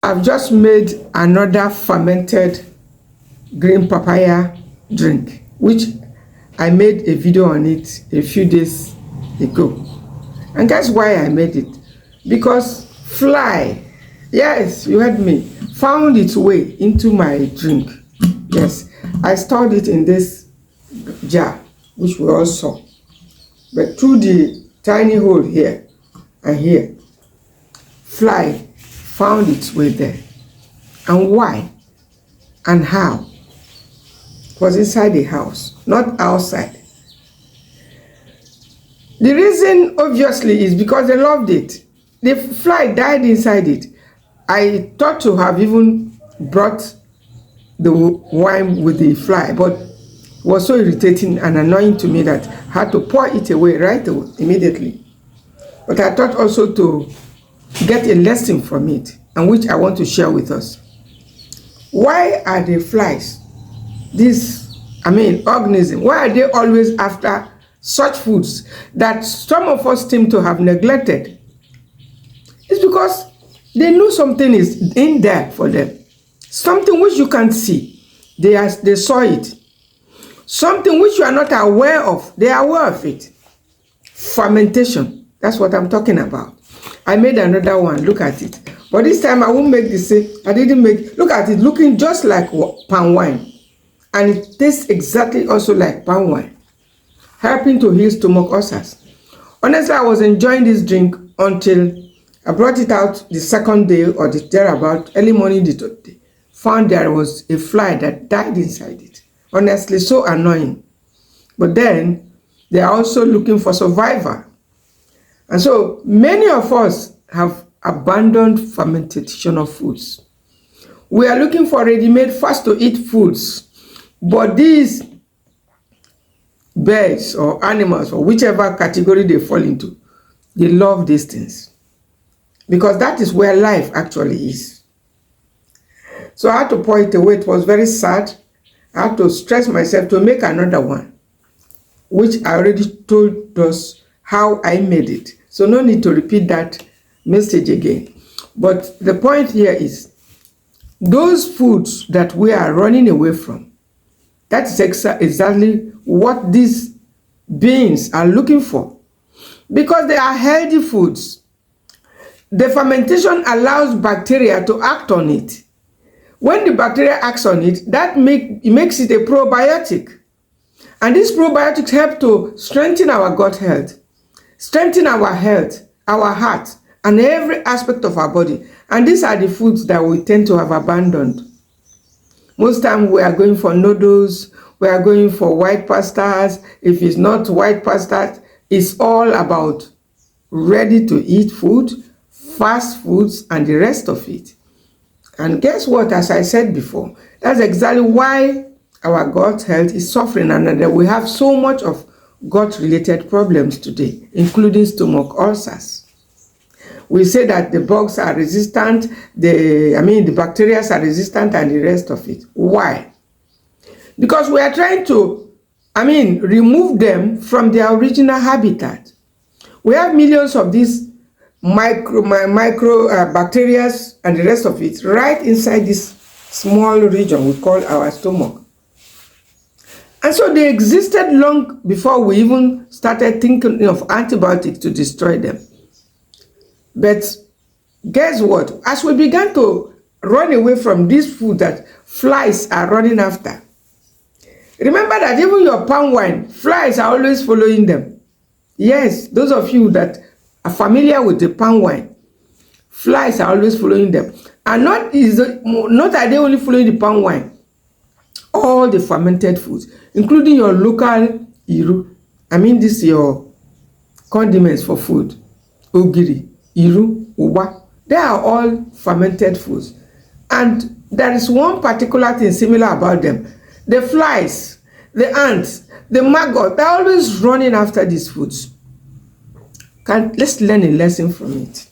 I've just made another fermented green papaya drink, which I made a video on it a few days ago. And guess why I made it? Because fly, yes, you heard me, found its way into my drink. Yes, I stored it in this jar, which we all saw. But through the tiny hole here and here, fly found its way there. And why and how? It was inside the house, not outside. The reason, obviously, is because they loved it. The fly died inside it. I thought to have even brought the wine with the fly, but it was so irritating and annoying to me that I had to pour it away immediately. But I thought also to get a lesson from it, and which I want to share with us. Why are the flies, organisms, why are they always after such foods that some of us seem to have neglected? It's because they knew something is in there for them. Something which you can't see. They saw it. Something which you are not aware of. They are aware of it. Fermentation. That's what I'm talking about. I made another one. Look at it. But this time I won't make the same. I didn't make. Look at it. Looking just like palm wine. And it tastes exactly also like palm wine. Helping to heal stomach ulcers. Honestly, I was enjoying this drink until I brought it out the second day or the thereabout, early morning the third day. Found there was a fly that died inside it. Honestly, so annoying. But then, they are also looking for survivor. And so, many of us have abandoned fermentation of foods. We are looking for ready-made, fast-to-eat foods. But these birds or animals or whichever category they fall into, they love these things. Because that is where life actually is. So I had to pour it away. It was very sad. I had to stress myself to make another one, which I already told us how I made it. So no need to repeat that message again. But the point here is, those foods that we are running away from, that is exactly what these beings are looking for. Because they are healthy foods. The fermentation allows bacteria to act on it. When the bacteria acts on it, that makes it a probiotic. And these probiotics help to strengthen our gut health, strengthen our health, our heart, and every aspect of our body. And these are the foods that we tend to have abandoned. Most time we are going for noodles, we are going for white pastas. If it's not white pasta, it's all about ready-to-eat food, fast foods, and the rest of it. And guess what? As I said before, that's exactly why our gut health is suffering, and that we have so much of gut-related problems today, including stomach ulcers. We say that the bugs are resistant, the bacteria are resistant, and the rest of it. Why? Because we are trying to, remove them from their original habitat. We have millions of these micro bacteria and the rest of it right inside this small region we call our stomach. And so they existed long before we even started thinking of antibiotics to destroy them. But guess what? As we began to run away from this food that flies are running after, remember that even your palm wine, flies are always following them. Yes, those of you that are familiar with the palm wine, flies are always following them. And not are they only following the palm wine, all the fermented foods, including your local iru. This is your condiments for food. Ogiri, iru, uba. They are all fermented foods. And there is one particular thing similar about them. The flies, the ants, the maggot, they're always running after these foods. Let's learn a lesson from it.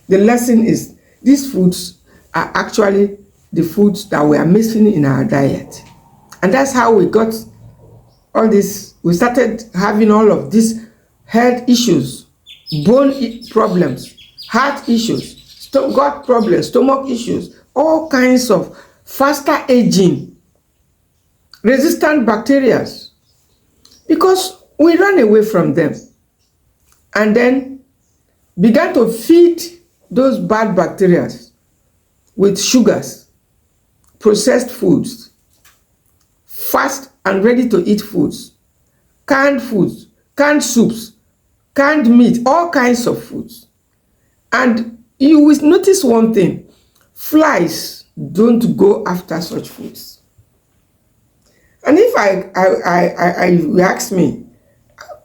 The lesson is, these foods are actually the foods that we are missing in our diet. And that's how we got all this. We started having all of these health issues, bone problems, heart issues, gut problems, stomach issues, all kinds of faster aging, resistant bacteria, because we ran away from them and then began to feed those bad bacteria with sugars, processed foods, fast and ready to eat foods, canned soups, canned meat, all kinds of foods. And you will notice one thing: flies don't go after such foods. And if you ask me,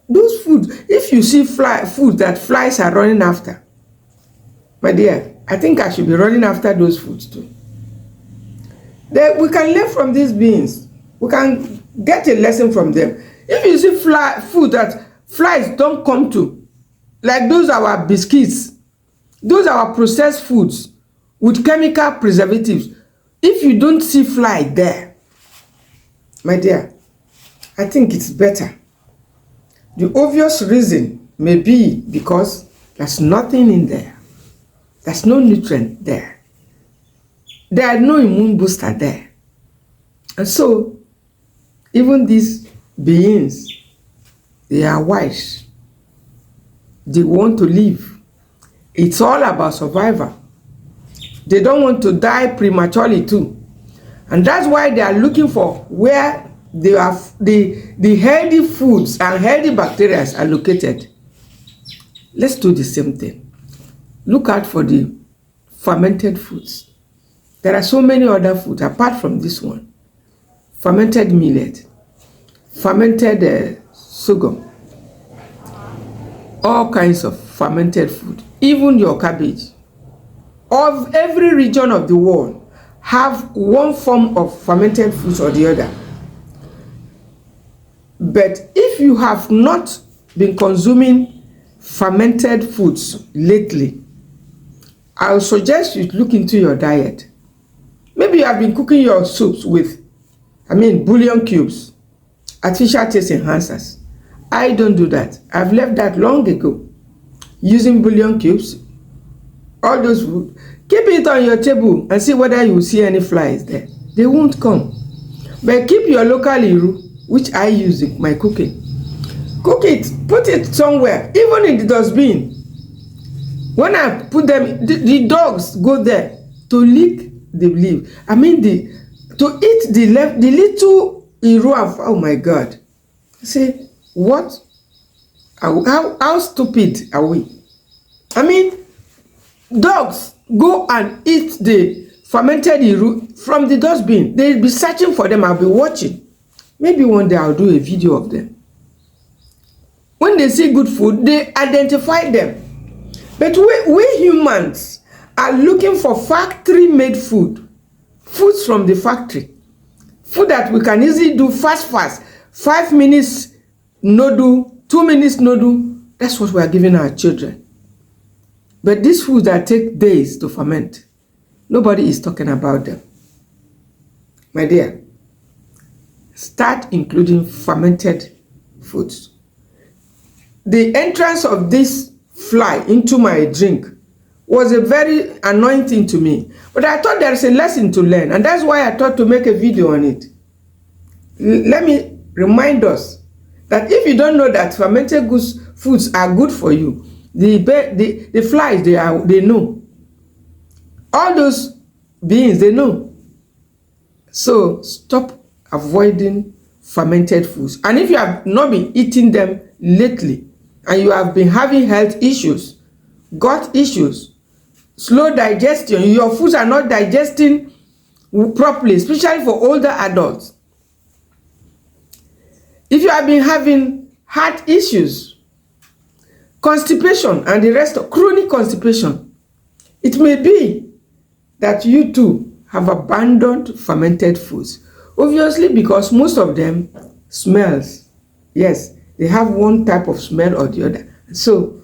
those foods, if you see food that flies are running after, my dear, I think I should be running after those foods too. We can learn from these beings. We can get a lesson from them. If you see food that flies don't come to, like those our biscuits, those are processed foods with chemical preservatives, if you don't see fly there, my dear, I think it's better. The obvious reason may be because there's nothing in there. There's no nutrient there. There are no immune booster there. And so, even these beings, they are wise. They want to live. It's all about survival. They don't want to die prematurely too. And that's why they are looking for where they are, the healthy foods and healthy bacteria are located. Let's do the same thing. Look out for the fermented foods. There are so many other foods apart from this one. Fermented millet, fermented sorghum, all kinds of fermented food, even your cabbage. Of every region of the world have one form of fermented foods or the other. But if you have not been consuming fermented foods lately, I would suggest you look into your diet. Maybe you have been cooking your soups with, bouillon cubes, artificial taste enhancers. I don't do that. I've left that long ago. Using bouillon cubes, all those food, keep it on your table and see whether you will see any flies there. They won't come. But keep your local iru, which I use in my cooking. Cook it, put it somewhere, even in the dustbin. When I put them, the dogs go there to lick the leaf. To eat the little iru. Oh my God! Say what? How stupid are we? Dogs go and eat the fermented iru from the dustbin. They'll be searching for them. I'll be watching. Maybe one day I'll do a video of them. When they see good food, they identify them. But we humans are looking for factory-made food. Foods from the factory. Food that we can easily do fast. 5 minutes noodle, 2 minutes noodle. That's what we are giving our children. But these foods that take days to ferment, nobody is talking about them. My dear, start including fermented foods. The entrance of this fly into my drink was a very annoying thing to me. But I thought there is a lesson to learn, and that's why I thought to make a video on it. Let me remind us that if you don't know that fermented foods are good for you, the flies, they know. All those beings, they know. So stop avoiding fermented foods. And if you have not been eating them lately, and you have been having health issues, gut issues, slow digestion, your foods are not digesting properly, especially for older adults. If you have been having heart issues, constipation, and the rest of chronic constipation, it may be that you too have abandoned fermented foods. Obviously, because most of them smells. Yes, they have one type of smell or the other. So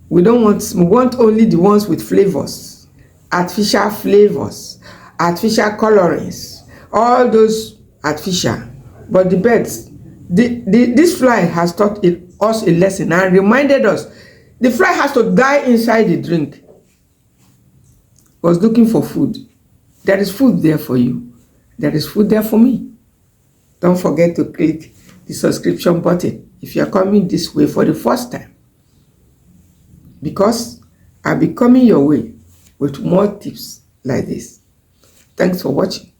we want only the ones with flavors, artificial flavors, artificial colorings, all those artificial. But the birds, this fly has taught us a lesson and reminded us the fly has to die inside the drink. was looking for food. There is food there for you. There is food there for me. Don't forget to click the subscription button if you are coming this way for the first time, because I'll be coming your way with more tips like this. Thanks for watching.